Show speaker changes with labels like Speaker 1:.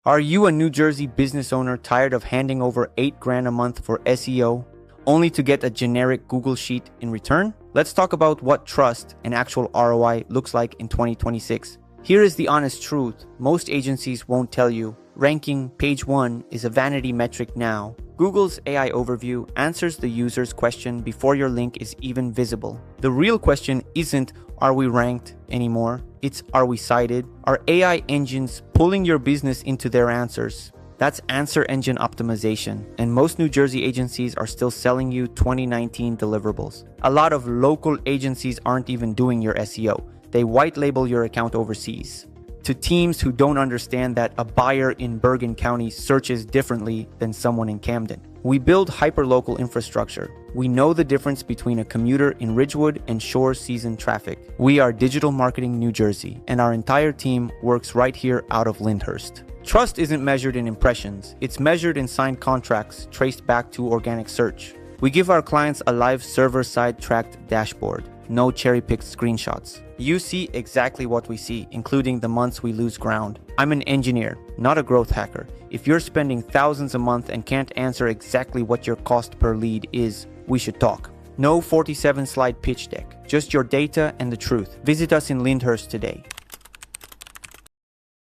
Speaker 1: Are you a New Jersey business owner tired of handing over $8,000 a month for SEO, only to get a generic Google sheet in return? Let's talk about what trust and actual ROI looks like in 2026. Here is the honest truth. Most agencies won't tell you. Ranking page 1 is a vanity metric now. Google's AI overview answers the user's question before your link is even visible. The real question isn't, are we ranked anymore? It's, are we cited? Are AI engines pulling your business into their answers? That's answer engine optimization, and most New Jersey agencies are still selling you 2019 deliverables. A lot of local agencies aren't even doing your SEO. They white label your account overseas to teams who don't understand that a buyer in Bergen County searches differently than someone in Camden. We build hyperlocal infrastructure. We know the difference between a commuter in Ridgewood and shore season traffic. We are Digital Marketing New Jersey, and our entire team works right here out of Lyndhurst. Trust isn't measured in impressions. It's measured in signed contracts traced back to organic search. We give our clients a live server-side tracked dashboard. No cherry-picked screenshots. You see exactly what we see, including the months we lose ground. I'm an engineer, not a growth hacker. If you're spending thousands a month and can't answer exactly what your cost per lead is, we should talk. No 47-slide pitch deck, just your data and the truth. Visit us in Lyndhurst today.